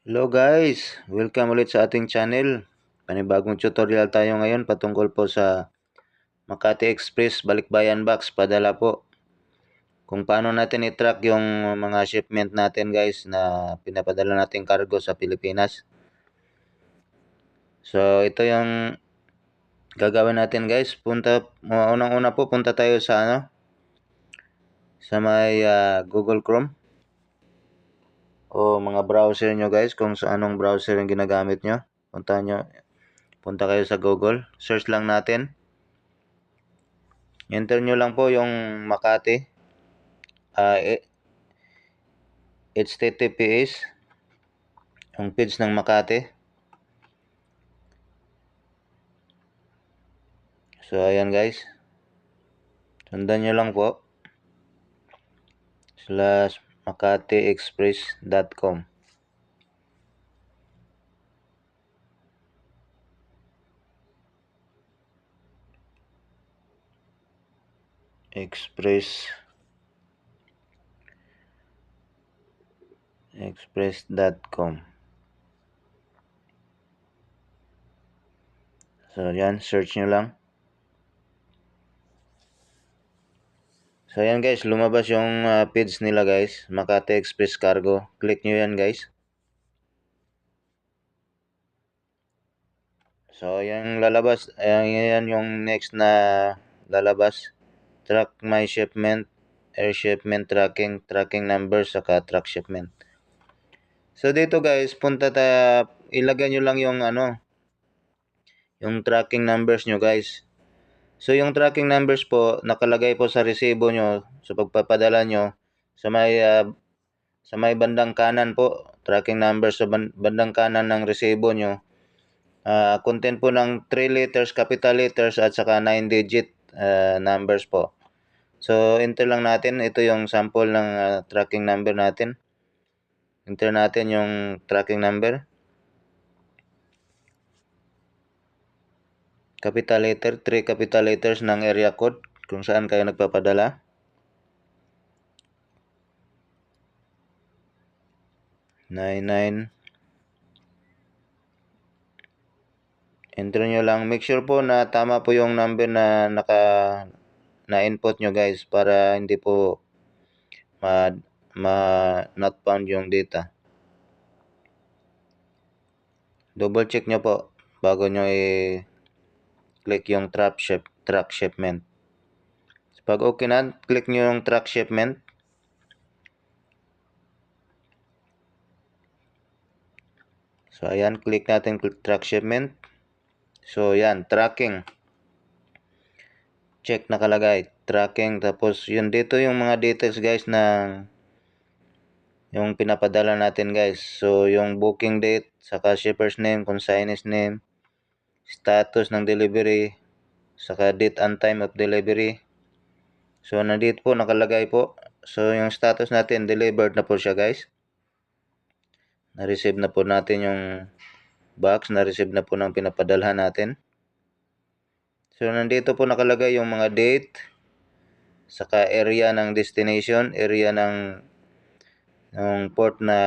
Hello guys! Welcome ulit sa ating channel. Panibagong tutorial tayo ngayon patungkol po sa Makati Express Balikbayan Box padala po. Kung paano natin i-track yung mga shipment natin guys na pinapadala nating cargo sa Pilipinas. So ito yung gagawin natin guys. Unang-una po punta tayo sa sa may Google Chrome o mga browser nyo guys, kung sa anong browser yung ginagamit nyo. Punta kayo sa Google, search lang natin. Enter nyo lang po yung Makati. HTTPS yung page ng Makati. So ayan guys, sundan nyo lang po /makatiexpress.com. express.com. So yan, search nyo lang. So yan guys, lumabas yung page nila guys, Makati Express Cargo. Click nyo yan guys. So yung lalabas, yan yung next na lalabas. Track my shipment, air shipment tracking number, saka track shipment. So dito guys, ilagay nyo lang yung yung tracking numbers nyo guys. So yung tracking numbers po nakalagay po sa resibo nyo sa pagpapadala nyo sa may bandang kanan po, tracking numbers sa bandang kanan ng resibo nyo. Content po ng 3 letters, capital letters at saka 9 digit numbers po. So enter lang natin, ito yung sample ng tracking number natin. Enter natin yung tracking number. Capital letter, 3 capital letters ng area code kung saan kayo nagpapadala. Nine. Enter nyo lang. Make sure po na tama po yung number na na-input nyo guys para hindi po not found yung data. Double check nyo po bago nyo i-click yung track shipment. So, pag okay na, click nyo yung track shipment. So ayan, click natin track shipment. So yan, tracking. Check nakalagay, tracking. Tapos yun dito yung mga details guys na yung pinapadala natin guys. So yung booking date, saka shipper's name, consignee's name, status ng delivery, saka date and time of delivery. So nandito po nakalagay po. So yung status natin, delivered na po siya guys. Na-receive na po natin yung box, na-receive na po ng pinapadalhan natin. So nandito po nakalagay yung mga date, saka area ng destination, area ng port na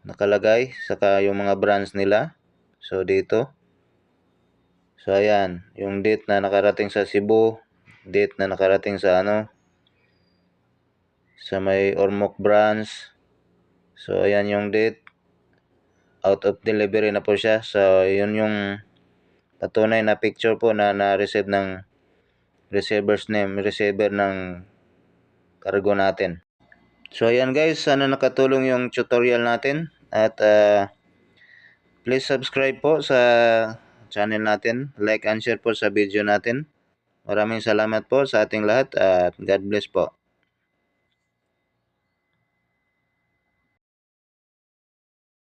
nakalagay, saka yung mga branch nila. So dito. So ayan, yung date na nakarating sa Cebu, date na nakarating sa sa may Ormoc branch. So ayan yung date. Out of delivery na po siya. So yun yung patunay na picture po na na-receive ng receiver's name, receiver ng cargo natin. So ayan guys, sana nakatulong yung tutorial natin at please subscribe po sa channel natin, like and share po sa video natin. Maraming salamat po sa ating lahat at God bless po.